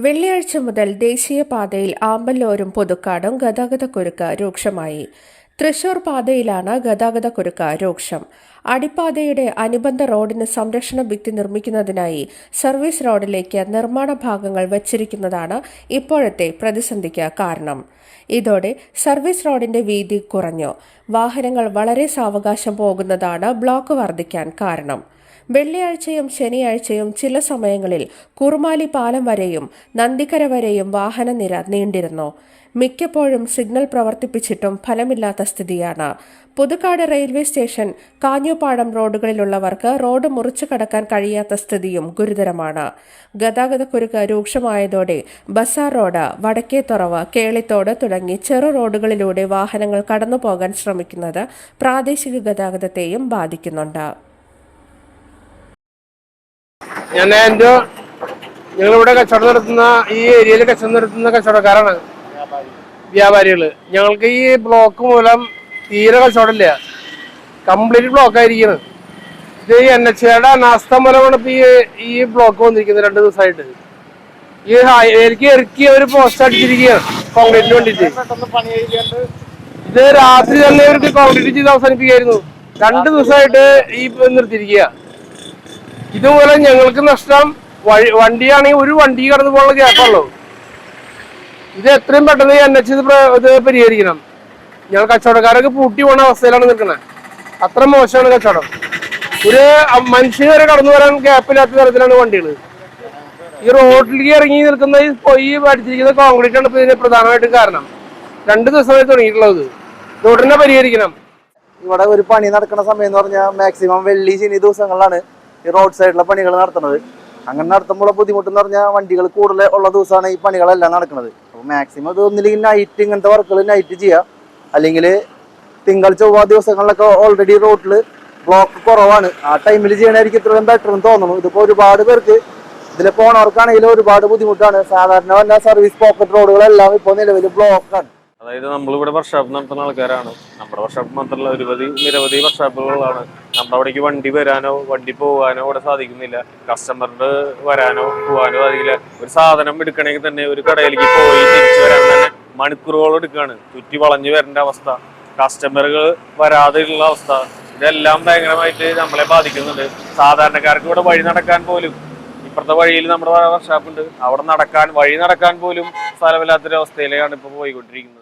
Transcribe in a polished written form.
വെള്ളിയാഴ്ച മുതൽ ദേശീയപാതയിൽ ആമ്പല്ലോരും പുതുക്കാടും ഗതാഗതക്കുരുക്ക് രൂക്ഷമായി. തൃശൂർ പാതയിലാണ് ഗതാഗതക്കുരുക്ക് രൂക്ഷം. അടിപ്പാതയുടെ അനുബന്ധ റോഡിന് സംരക്ഷണ ഭിത്തി നിർമ്മിക്കുന്നതിനായി സർവീസ് റോഡിലേക്ക് നിർമ്മാണ ഭാഗങ്ങൾ വച്ചിരിക്കുന്നതാണ് ഇപ്പോഴത്തെ പ്രതിസന്ധിക്ക് കാരണം. ഇതോടെ സർവീസ് റോഡിന്റെ വീതി കുറഞ്ഞു. വാഹനങ്ങൾ വളരെ സാവകാശം പോകുന്നതാണ് ബ്ലോക്ക് വർദ്ധിക്കാൻ കാരണം. വെള്ളിയാഴ്ചയും ശനിയാഴ്ചയും ചില സമയങ്ങളിൽ കുറുമാലി പാലം വരെയും നന്ദിക്കര വരെയും വാഹനനിര നീണ്ടിരുന്നു. മിക്കപ്പോഴും സിഗ്നൽ പ്രവർത്തിപ്പിച്ചിട്ടും ഫലമില്ലാത്ത സ്ഥിതിയാണ്. പുതുക്കാട് റെയിൽവേ സ്റ്റേഷൻ, കാഞ്ഞൂപ്പാടം റോഡുകളിലുള്ളവർക്ക് റോഡ് മുറിച്ചു കടക്കാൻ കഴിയാത്ത സ്ഥിതിയും ഗുരുതരമാണ്. ഗതാഗതക്കുരുക്ക് രൂക്ഷമായതോടെ ബസാർ റോഡ്, വടക്കേത്തുറവ്, കേളിത്തോട് തുടങ്ങി ചെറു റോഡുകളിലൂടെ വാഹനങ്ങൾ കടന്നുപോകാൻ ശ്രമിക്കുന്നത് പ്രാദേശിക ഗതാഗതത്തെയും ബാധിക്കുന്നുണ്ട്. ഞങ്ങളിവിടെ കച്ചവടം നടത്തുന്ന ഈ ഏരിയയിൽ കച്ചവടം നടത്തുന്ന കച്ചവടക്കാരാണ് വ്യാപാരികള്. ഞങ്ങൾക്ക് ഈ ബ്ലോക്ക് മൂലം തീരെ കച്ചവടമില്ല, കംപ്ലീറ്റ് ബ്ലോക്ക് ആയിരിക്കുന്നത്. ഇത് NHയുടെ അനാസ്ഥ മൂലമാണ് ഇപ്പൊ ഈ ബ്ലോക്ക് വന്നിരിക്കുന്നത്. 2 ദിവസമായിട്ട് ഈ എനിക്ക് ഇറക്കി ഒരു പോസ്റ്റ് അടിച്ചിരിക്കുകയാണ് കോൺക്രീറ്റിന് വേണ്ടിട്ട്. ഇത് രാത്രി തന്നെ ഇവർക്ക് കോൺക്രീറ്റ് ചെയ്ത് അവസാനിപ്പിക്കുകയായിരുന്നു. 2 ദിവസമായിട്ട് ഈ നിർത്തിയിരിക്കുക. ഇതുമൂലം ഞങ്ങൾക്ക് നഷ്ടം. വണ്ടിയാണെങ്കിൽ ഒരു വണ്ടി കടന്നു പോകാനുള്ള ഗ്യാപ്പുള്ളൂ. ഇത് എത്രയും പെട്ടെന്ന് NH ഇത് പരിഹരിക്കണം. ഞങ്ങൾ കച്ചവടക്കാരൊക്കെ പൂട്ടി പോണ അവസ്ഥയിലാണ് നിൽക്കുന്നത്. അത്ര മോശമാണ് കച്ചവടം. ഒരു മനുഷ്യന് വരെ കടന്നു വരാൻ ഗ്യാപ്പില്ലാത്ത തരത്തിലാണ് വണ്ടികൾ. ഈ റോഡിലേക്ക് ഇറങ്ങി നിൽക്കുന്ന ഈ അടിച്ചിരിക്കുന്ന കോൺക്രീറ്റ് ആണ് ഇതിന് പ്രധാനമായിട്ട് കാരണം. 2 ദിവസമായി തുടങ്ങിയിട്ടുള്ളത്. റോഡിനെ പരിഹരിക്കണം. ഇവിടെ ഒരു പണി നടക്കുന്ന സമയം എന്ന് പറഞ്ഞാൽ മാക്സിമം വെള്ളി ശനി ദിവസങ്ങളിലാണ് ഈ റോഡ് സൈഡിലെ പണികൾ നടത്തുന്നത്. അങ്ങനെ നടത്തുമ്പോൾ ബുദ്ധിമുട്ടെന്ന് പറഞ്ഞാൽ വണ്ടികൾ കൂടുതൽ ഉള്ള ദിവസമാണ് ഈ പണികളെല്ലാം നടക്കുന്നത്. അപ്പോൾ മാക്സിമം അത് ഒന്നില്ലെങ്കിൽ നൈറ്റ് ഇങ്ങനത്തെ വർക്കുകൾ നൈറ്റ് ചെയ്യുക, അല്ലെങ്കിൽ തിങ്കൾ ചൊവ്വ ദിവസങ്ങളിലൊക്കെ ഓൾറെഡി റോഡിൽ ബ്ലോക്ക് കുറവാണ്. ആ ടൈമിൽ ചെയ്യണമായിരിക്കും ഇത്രയും ബെറ്റർ എന്ന് തോന്നുന്നു. ഇതിപ്പോൾ ഒരുപാട് പേർക്ക് ഇതിൽ പോണവർക്കാണെങ്കിലും ഒരുപാട് ബുദ്ധിമുട്ടാണ്. സാധാരണ വല്ല സർവീസ് പോക്കറ്റ് റോഡുകളെല്ലാം ഇപ്പോൾ നിലവിൽ ബ്ലോക്കാണ്. അതായത് നമ്മളിവിടെ വർക്ക്ഷോപ്പ് നടത്തുന്ന ആൾക്കാരാണ്. നമ്മുടെ വർക്ക്ഷോപ്പ് മാത്രമല്ല നിരവധി വർക്ക്ഷോപ്പുകളാണ്. നമ്മുടെ അവിടേക്ക് വണ്ടി വരാനോ വണ്ടി പോകാനോ ഇവിടെ സാധിക്കുന്നില്ല. കസ്റ്റമറിന് വരാനോ പോകാനോ സാധിക്കില്ല. ഒരു സാധനം എടുക്കണമെങ്കിൽ തന്നെ ഒരു കടയിലേക്ക് പോയി തിരിച്ചു വരാൻ തന്നെ മണിക്കൂറുകൾ എടുക്കുകയാണ്. ചുറ്റി വളഞ്ഞു വരേണ്ട അവസ്ഥ, കസ്റ്റമറുകൾ വരാതെയുള്ള അവസ്ഥ, ഇതെല്ലാം ഭയങ്കരമായിട്ട് നമ്മളെ ബാധിക്കുന്നുണ്ട്. സാധാരണക്കാർക്ക് ഇവിടെ വഴി നടക്കാൻ പോലും, ഇപ്പുറത്തെ വഴിയിൽ നമ്മുടെ വർക്ക്ഷോപ്പ് ഉണ്ട്, അവിടെ വഴി നടക്കാൻ പോലും സ്ഥലമില്ലാത്തൊരവസ്ഥയിലാണ് ഇപ്പോൾ പോയിക്കൊണ്ടിരിക്കുന്നത്.